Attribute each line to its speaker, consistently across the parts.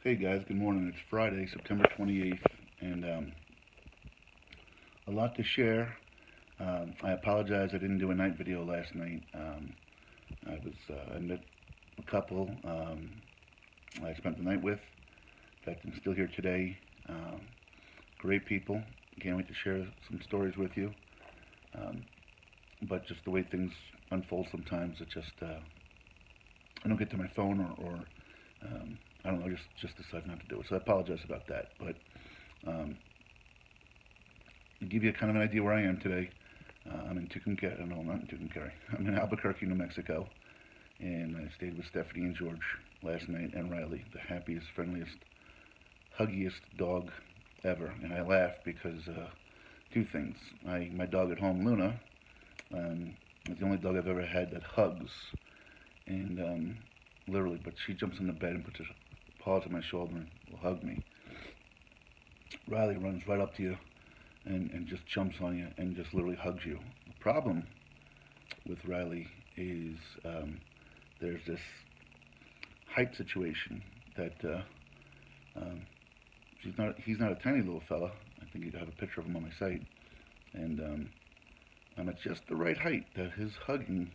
Speaker 1: Hey guys, good morning. It's Friday, September 28th, and a lot to share. I apologize I didn't do a night video last night. I met a couple I spent the night with. In fact, I'm still here today. Great people. Can't wait to share some stories with you. Um, but just the way things unfold sometimes, I don't get to my phone or I don't know, just decide not to do it. So I apologize about that. But um, to give you kind of an idea where I am today, I'm in Tucumcari. No, not in Tucumcari. I'm in Albuquerque, New Mexico, and I stayed with Stephanie and George last night, and Riley, the happiest, friendliest, huggiest dog ever. And I laugh because two things. My dog at home, Luna, is the only dog I've ever had that hugs, and literally, but she jumps in the bed and puts her paws on my shoulder and will hug me. Riley runs right up to you and just jumps on you and just literally hugs you. The problem with Riley is there's this height situation that um, he's not a tiny little fella. I think you have a picture of him on my site, and I'm at just the right height that his hugging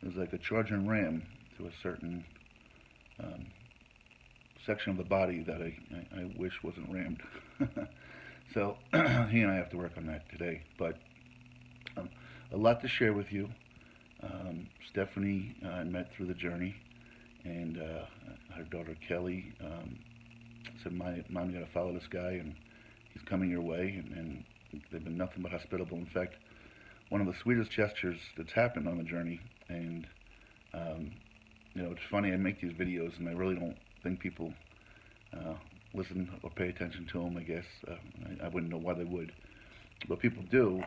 Speaker 1: is like a charging ram to a certain um, section of the body that I wish wasn't rammed. So he and I have to work on that today. But um, a lot to share with you. Stephanie I met through the journey, and her daughter Kelly said, "Mom, you got to follow this guy, and he's coming your way." And they've been nothing but hospitable. In fact, one of the sweetest gestures that's happened on the journey. And um, it's funny. I make these videos, and I really don't think people uh, listen or pay attention to them. I guess I wouldn't know why they would, but people do.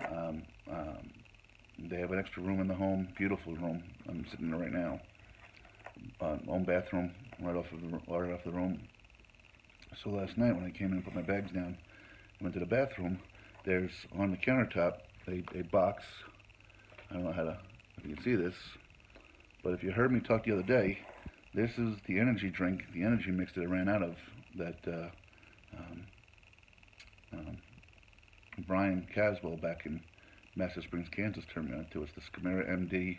Speaker 1: They have an extra room in the home, beautiful room. I'm sitting in it right now. Own bathroom right off the room. So last night when I came in and put my bags down, went to the bathroom. There's on the countertop a box. I don't know if you can see this, but if you heard me talk the other day, this is the energy drink, the energy mix that I ran out of that um, um, Brian Caswell back in Master Springs, Kansas turned me on to. It's the Skimera MD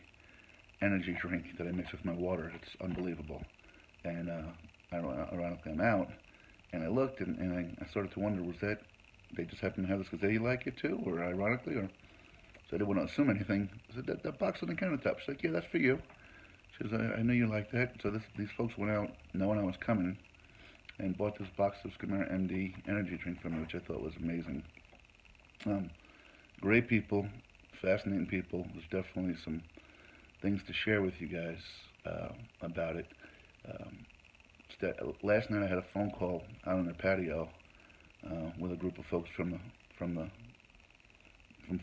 Speaker 1: energy drink that I mix with my water. It's unbelievable. And ironically, I'm out, and I looked, and I started to wonder, was that they just happen to have this because they like it too, or ironically, or so I didn't want to assume anything. I said, that box on the countertop. She's like, yeah, that's for you. She says, I know you like that. So these folks went out knowing I was coming and bought this box of Skimera MD energy drink for me, which I thought was amazing. Um, Great people, fascinating people. There's definitely some things to share with you guys about it. Um, Last night I had a phone call out on their patio with a group of folks from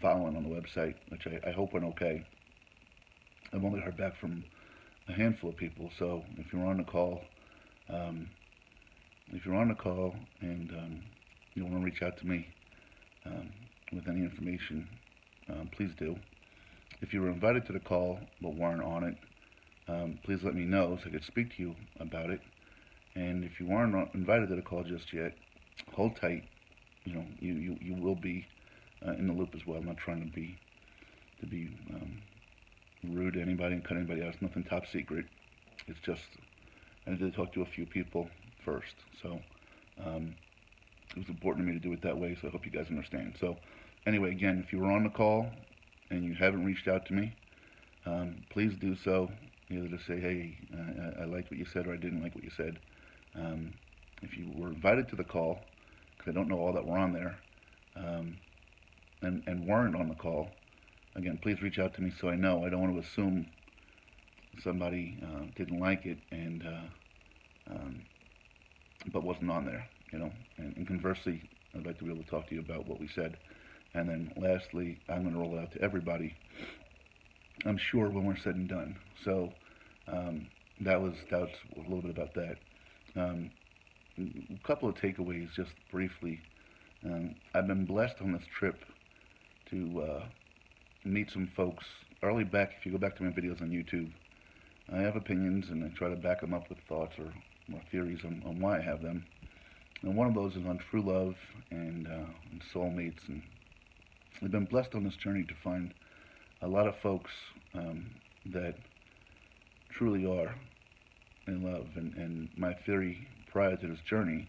Speaker 1: following on the website, which I hope went okay. I've only heard back from a handful of people, so if you're on the call, um, and you want to reach out to me um, with any information, please do. If you were invited to the call but weren't on it, please let me know so I could speak to you about it. And if you weren't invited to the call just yet, hold tight. You will be in the loop as well. I'm not trying to be rude to anybody and cut anybody out. It's nothing top secret. It's just I need to talk to a few people first. So it was important to me to do it that way. So I hope you guys understand. So anyway, again, if you were on the call and you haven't reached out to me, please do so. Either to say, hey, I liked what you said, or I didn't like what you said. If you were invited to the call, because I don't know all that were on there, and weren't on the call, again, please reach out to me so I know. I don't want to assume somebody didn't like it um, but wasn't on there, And conversely, I'd like to be able to talk to you about what we said. And then lastly, I'm going to roll it out to everybody, I'm sure, when we're said and done. So that was a little bit about that. A couple of takeaways, just briefly. I've been blessed on this trip to meet some folks early back. If you go back to my videos on YouTube, I have opinions, and I try to back them up with thoughts or theories on why I have them. And one of those is on true love and soulmates. And I've been blessed on this journey to find a lot of folks that truly are in love. And my theory prior to this journey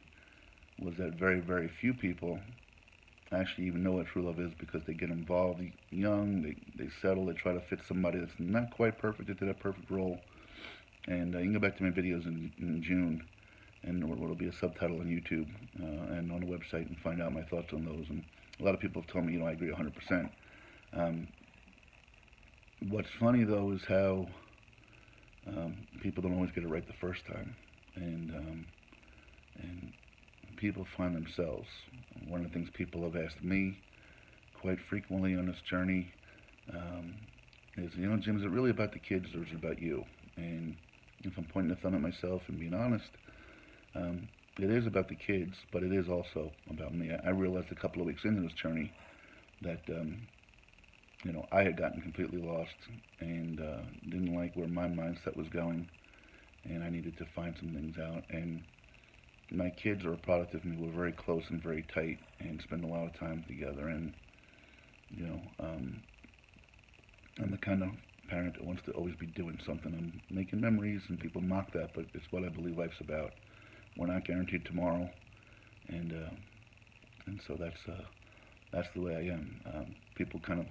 Speaker 1: was that very, very few people actually even know what true love is, because they get involved young, they settle, they try to fit somebody that's not quite perfect into that perfect role. And you can go back to my videos in June, and it'll be a subtitle on YouTube and on the website, and find out my thoughts on those. And a lot of people have told me, I agree 100%. What's funny though is how people don't always get it right the first time, and people find themselves. One of the things people have asked me quite frequently on this journey is, Jim, is it really about the kids, or is it about you? And if I'm pointing the thumb at myself and being honest, it is about the kids, but it is also about me. I realized a couple of weeks into this journey that I had gotten completely lost, and didn't like where my mindset was going, and I needed to find some things out. And my kids are a product of me. We're very close and very tight, and spend a lot of time together. And I'm the kind of parent that wants to always be doing something. I'm making memories, and people mock that, but it's what I believe life's about. We're not guaranteed tomorrow, and so that's the way I am. People kind of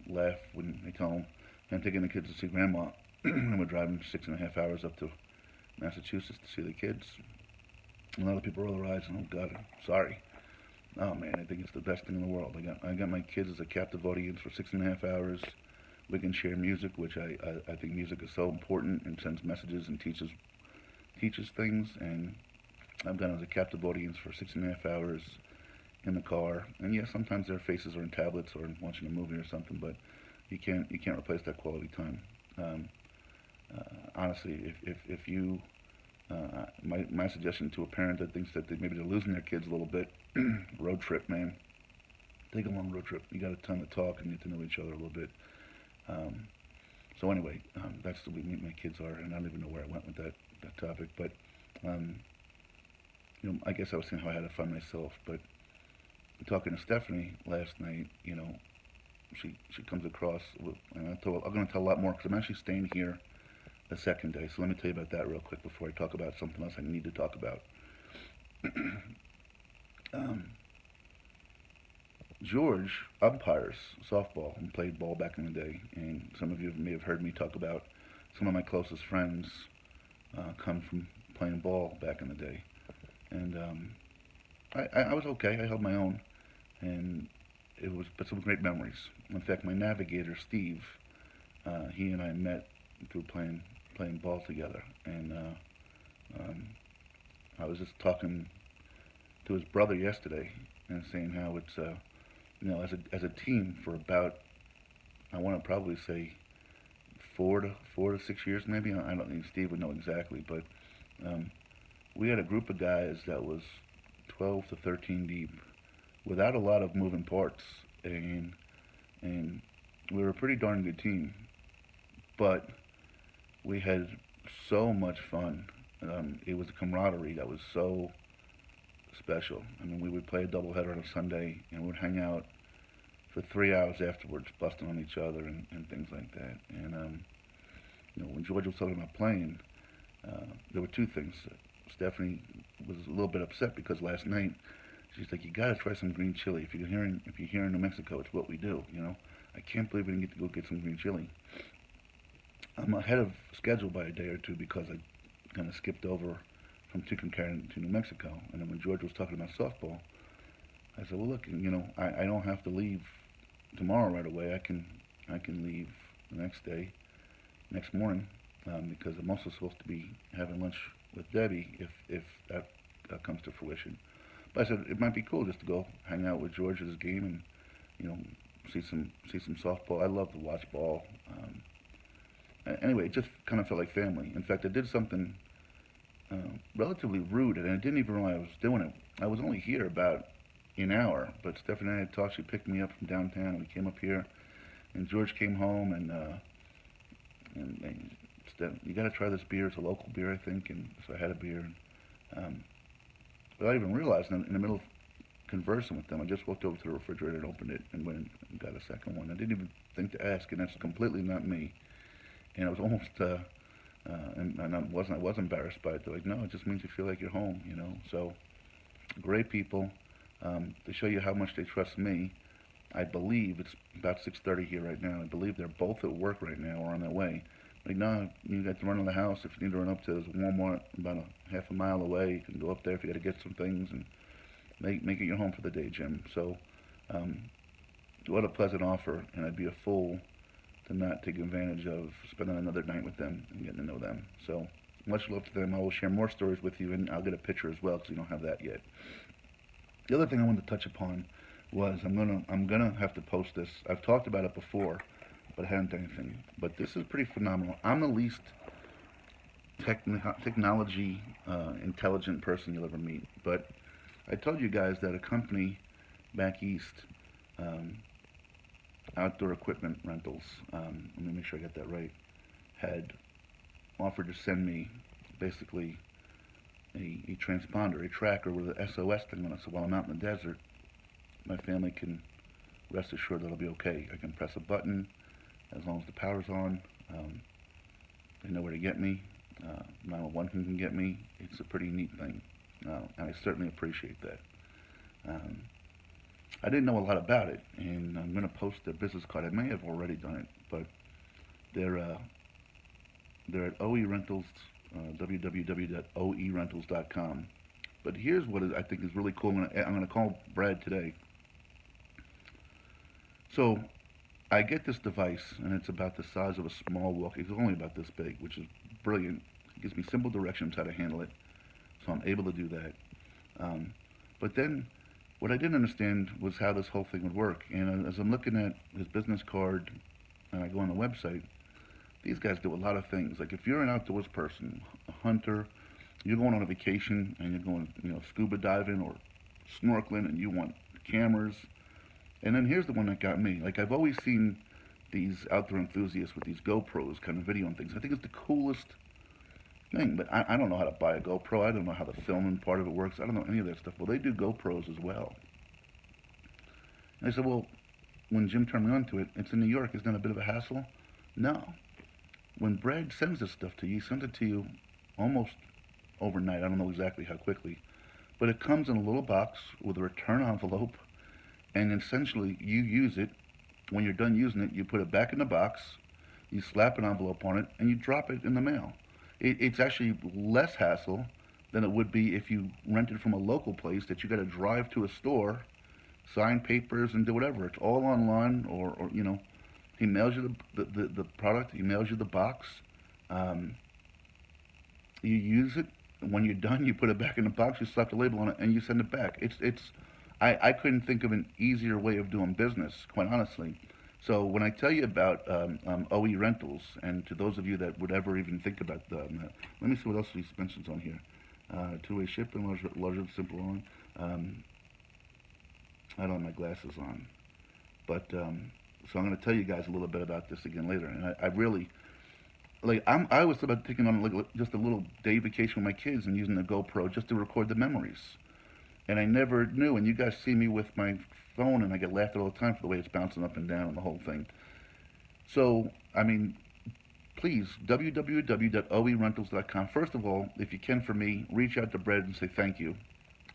Speaker 1: laugh when they tell them I'm taking the kids to see grandma, and we're driving 6.5 hours up to Massachusetts to see the kids. A lot of people roll their eyes and, oh God, I'm sorry. Oh man, I think it's the best thing in the world. I got my kids as a captive audience for 6.5 hours. We can share music, which I think music is so important, and sends messages and teaches things. And I've got as a captive audience for 6.5 hours in the car. And yeah, sometimes their faces are in tablets or watching a movie or something, but you can't replace that quality time. Honestly, if you my suggestion to a parent that thinks that maybe they're losing their kids a little bit, road trip, man. Take a long road trip. You got a ton to talk and get to know each other a little bit. So anyway, that's the way my kids are, and I don't even know where I went with that topic. But I guess I was saying how I had to find myself. But talking to Stephanie last night, she comes across, and I'm going to tell a lot more, because I'm actually staying here the second day. So let me tell you about that real quick before I talk about something else I need to talk about. George umpires softball and played ball back in the day, and some of you may have heard me talk about some of my closest friends come from playing ball back in the day. And I was okay. I held my own, and but some great memories. In fact, my navigator Steve, he and I met through playing ball together, and I was just talking to his brother yesterday and saying how it's as a team for about, I want to probably say 4 to 6 years maybe. I don't think Steve would know exactly, but we had a group of guys that was 12 to 13 deep, without a lot of moving parts, and we were a pretty darn good team, but we had so much fun. It was a camaraderie that was so special. I mean, we would play a doubleheader on a Sunday, and we'd hang out for 3 hours afterwards, busting on each other and things like that. And when George was talking about playing, there were two things. Stephanie was a little bit upset because last night she's like, "You got to try some green chili. If you're here in New Mexico, it's what we do. I can't believe we didn't get to go get some green chili." I'm ahead of schedule by a day or two because I kind of skipped over from Tucumcari to New Mexico. And then when George was talking about softball, I said, "Well, look, I don't have to leave tomorrow right away. I can leave the next day, next morning, because I'm also supposed to be having lunch with Debbie if that comes to fruition." But I said it might be cool just to go hang out with George at his game and see some softball. I love to watch ball. Anyway, it just kind of felt like family. In fact, I did something relatively rude, and I didn't even realize I was doing it. I was only here about an hour, but Stephanie and I had talked. She picked me up from downtown, and we came up here, and George came home, and that you got to try this beer. It's a local beer, I think, and so I had a beer. Um, Without even realizing, in the middle of conversing with them, I just walked over to the refrigerator and opened it and went and got a second one. I didn't even think to ask, and that's completely not me. And I was almost, and I was embarrassed by it. They're like, no, it just means you feel like you're home, you know. So great people. To show you how much they trust me, I believe it's about 6:30 here right now. I believe they're both at work right now or on their way. Like, no, you got to run to the house. If you need to run up to Walmart about a half a mile away, you can go up there if you got to get some things and make it your home for the day, Jim. So, what a pleasant offer, and I'd be a fool to not take advantage of spending another night with them and getting to know them. So, much love to them. I will share more stories with you, and I'll get a picture as well because we don't have that yet. The other thing I wanted to touch upon was I'm gonna have to post this. I've talked about it before, but I haven't done anything. But this is pretty phenomenal. I'm the least technology intelligent person you'll ever meet. But I told you guys that a company back east, Outdoor Equipment Rentals, let me make sure I got that right, had offered to send me basically a transponder, a tracker with an SOS thing on it. So while I'm out in the desert, my family can rest assured that it'll be okay. I can press a button as long as the power's on. They know where to get me. 911 can get me. It's a pretty neat thing, and I certainly appreciate that. I didn't know a lot about it, and I'm going to post their business card. I may have already done it, but they're at OE Rentals, www.oerentals.com. But here's what I think is really cool. I'm going to call Brad today. So I get this device, and it's about the size of a small walkie. It's only about this big, which is brilliant. It gives me simple directions how to handle it, so I'm able to do that. But then what I didn't understand was how this whole thing would work. And as I'm looking at his business card, and I go on the website, these guys do a lot of things. Like if you're an outdoors person, a hunter, you're going on a vacation and you're going, scuba diving or snorkeling, and you want cameras. And then here's the one that got me. Like, I've always seen these outdoor enthusiasts with these GoPros kind of videoing things. I think it's the coolest thing, but I don't know how to buy a GoPro. I don't know how the filming part of it works. I don't know any of that stuff. Well, they do GoPros as well. And I said, well, when Jim turned me on to it, it's in New York. Isn't that a bit of a hassle? No. When Brad sends this stuff to you, he sends it to you almost overnight. I don't know exactly how quickly. But it comes in a little box with a return envelope, and essentially you use it. When you're done using it, you put it back in the box, you slap an envelope on it, and you drop it in the mail. It's actually less hassle than it would be if you rented from a local place that you got to drive to a store, sign papers, and do whatever. It's all online, or he mails you the product, he mails you the box. You use it. When you're done, you put it back in the box, you slap the label on it, and you send it back. I couldn't think of an easier way of doing business, quite honestly. So when I tell you about OE Rentals, and to those of you that would ever even think about them, let me see what else he mentions on here. Two-way shipping, larger than simple on. I don't have my glasses on. But, so I'm going to tell you guys a little bit about this again later. And I really, I was about taking on just a little day vacation with my kids and using the GoPro just to record the memories. And I never knew, and you guys see me with my phone, and I get laughed at all the time for the way it's bouncing up and down and the whole thing. So, I mean, please, www.oerentals.com. First of all, if you can for me, reach out to Brad and say thank you,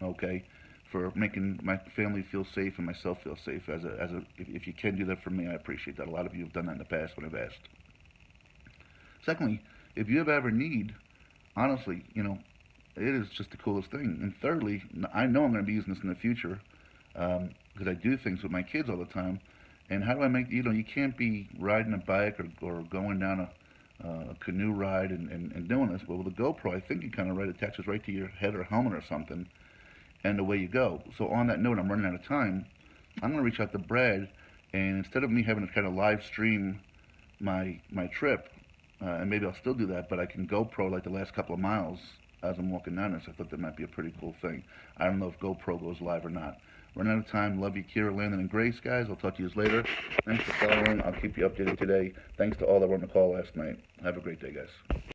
Speaker 1: okay, for making my family feel safe and myself feel safe. If you can do that for me, I appreciate that. A lot of you have done that in the past when I've asked. Secondly, if you ever need, honestly, it is just the coolest thing. And thirdly, I know I'm going to be using this in the future because I do things with my kids all the time. And how do I make, you can't be riding a bike or going down a canoe ride and doing this. But with a GoPro, I think you kind of attaches right to your head or helmet or something, and away you go. So on that note, I'm running out of time. I'm going to reach out to Brad, and instead of me having to kind of live stream my trip, and maybe I'll still do that, but I can GoPro like the last couple of miles as I'm walking down this. I thought that might be a pretty cool thing. I don't know if GoPro goes live or not. Run out of time. Love you, Kira, Landon, and Grace, guys. I'll talk to you later. Thanks for following. I'll keep you updated today. Thanks to all that were on the call last night. Have a great day, guys.